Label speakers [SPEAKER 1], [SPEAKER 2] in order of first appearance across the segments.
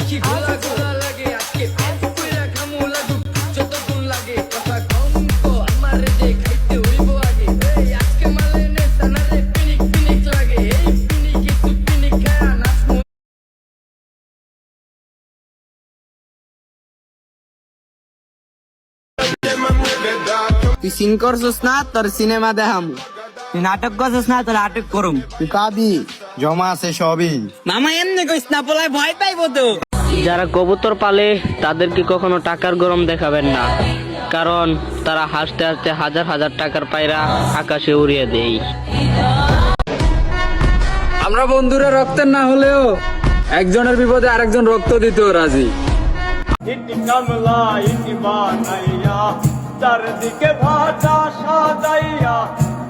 [SPEAKER 1] তুই সিন করছিস না, তোর সিনেমা দেখাম।
[SPEAKER 2] তুই নাটক করছিস না, তোর নাটক করুম।
[SPEAKER 1] তুই কাবি, জমা আছে সবই।
[SPEAKER 2] মামা এমনি কইস না, পোলায় ভয় পাইবো তো।
[SPEAKER 3] যারা কবুতর পালে তাদেরকে কখনো টাকার গরম দেখাবেন না, কারণ তারা হাসতে হাসতে হাজার হাজার টাকার পায়রা আকাশে উড়িয়ে দেয়।
[SPEAKER 4] আমরা বন্ধুরা রক্তের না হলেও একজনের বিপদে আরেকজন রক্ত দিতেও রাজি।
[SPEAKER 5] চারদিকে ভাটা সাজাইয়া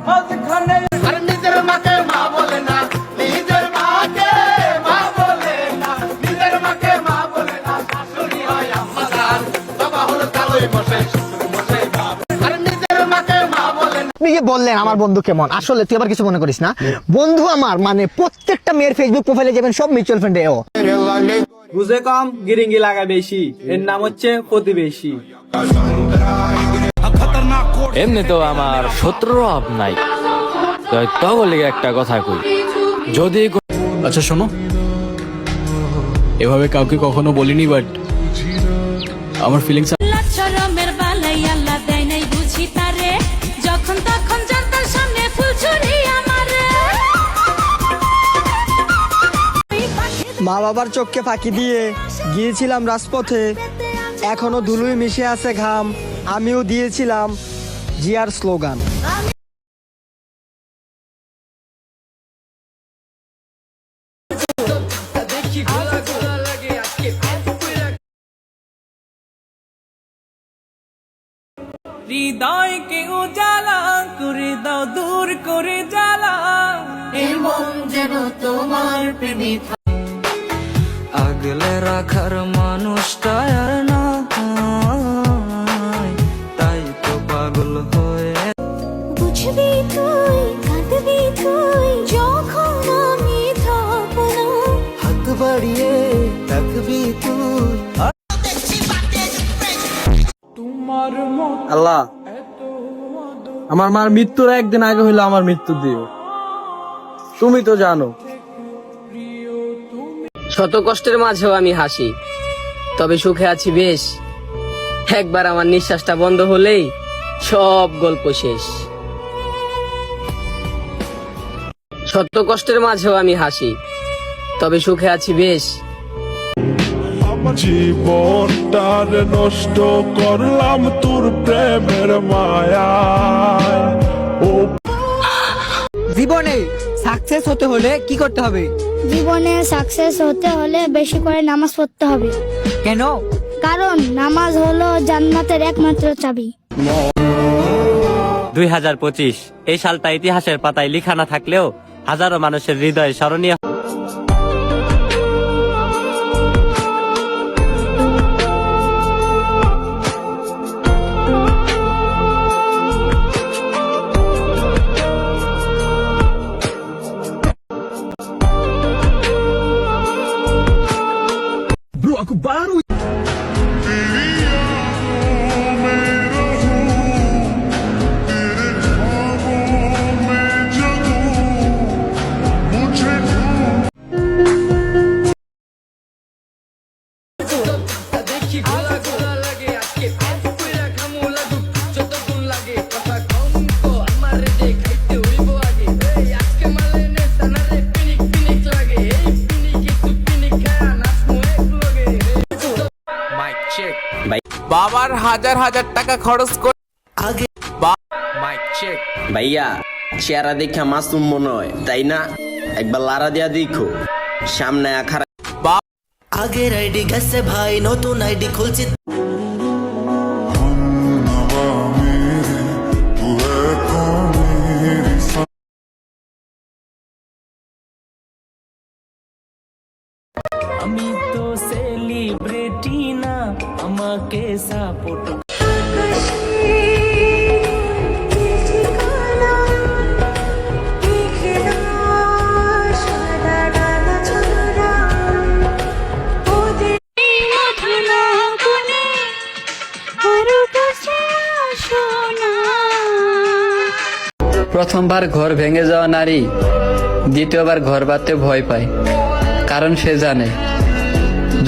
[SPEAKER 5] মাঝখানে আর নিজের মাকে মা বলে না, নিজের মাকে মা বলে না, নিজের মাকে মা বলে না। শাশুড়ি হয় আম্মাজান, বাবা হলো কালোই মশাই, শ্বশুর মশাই বাবা। আর নিজের মাকে মা বলে না।
[SPEAKER 6] আপনি যে বললেন আমার বন্ধু কেমন, আসলে তুই আবার কিছু মনে করিস না। বন্ধু আমার মানে প্রত্যেকটা মেয়ের ফেসবুক প্রোফাইলে যাবেন সব মিউচুয়াল ফান্ডে। ও
[SPEAKER 4] বুঝে কম গিরিঙ্গি লাগা বেশি, এর নাম হচ্ছে প্রতিবেশী।
[SPEAKER 7] এমনি তো আমার শত্রুর অভাব নাই, তগলে একটা কথা কই, যদি
[SPEAKER 8] আচ্ছা শোনো, এভাবে কাউকে কখনো বলিনি, বাট আমার ফিলিংস
[SPEAKER 9] যখন তখন জানতার সামনে ফুল ছুরি আমারে।
[SPEAKER 6] মা বাবার চোখকে ফাঁকি দিয়ে গিয়েছিলাম রাজপথে, এখনো ধুলোয় মিশে আছে ঘাম, আমিও দিয়েছিলাম জিয়ার স্লোগান।
[SPEAKER 5] হৃদয়কে উজালা করে দাও, দূর করে জ্বালা, এ মন যেন তোমার প্রেমে।
[SPEAKER 2] আগলে রাখার মানুষটা আর না, তাই তো পাগল হয়ে।
[SPEAKER 9] বুঝবি তুই, কাঁদবি তুই, যখন আমি থাকবো না।
[SPEAKER 6] হাত বাড়িয়ে থাকবি তুই।
[SPEAKER 4] আল্লাহ, আমার মার মৃত্যুর একদিন আগে হইলো আমার মৃত্যু দিও, তুমি তো জানো।
[SPEAKER 3] শত কষ্টের মাঝেও আমি হাসি, তবে সুখে আছি বেশ। একবার আমার নিঃশ্বাসটা বন্ধ হলেই সব গল্প শেষ। শত কষ্টের মাঝেও আমি হাসি, তবে সুখে আছি বেশ।
[SPEAKER 5] জীবনটার নষ্ট করলাম তোর প্রেমের মায়ায়। ও
[SPEAKER 2] জীবনে সাকসেস হতে হলে কি করতে হবে?
[SPEAKER 9] জীবনে সাকসেস হতে হলে বেশি করে নামাজ পড়তে হবে।
[SPEAKER 2] কেন?
[SPEAKER 9] কারণ নামাজ হলো জান্নাতের একমাত্র চাবি।
[SPEAKER 3] 2025 এই সালটা ইতিহাসের পাতায় লেখা না থাকলেও হাজারো মানুষের হৃদয়ে স্মরণীয়।
[SPEAKER 4] বাবার হাজার হাজার টাকা খরচ করে আগে মাইক চেক।
[SPEAKER 1] ভাইয়া চেহারা দেখা মাসুম মনে হয়, তাই না? একবার লারা দিয়া দেখো, সামনে আখার।
[SPEAKER 6] আগের আইডি গেছে ভাই, নতুন আইডি খুলছি।
[SPEAKER 5] আমি তো সেলিব্রিটি না, আমাকে সাপোর্ট।
[SPEAKER 10] প্রথমবার ঘর ভেঙে যাওয়া নারী দ্বিতীয়বার ঘর বাঁধতে ভয় পায়, কারণ সে জানে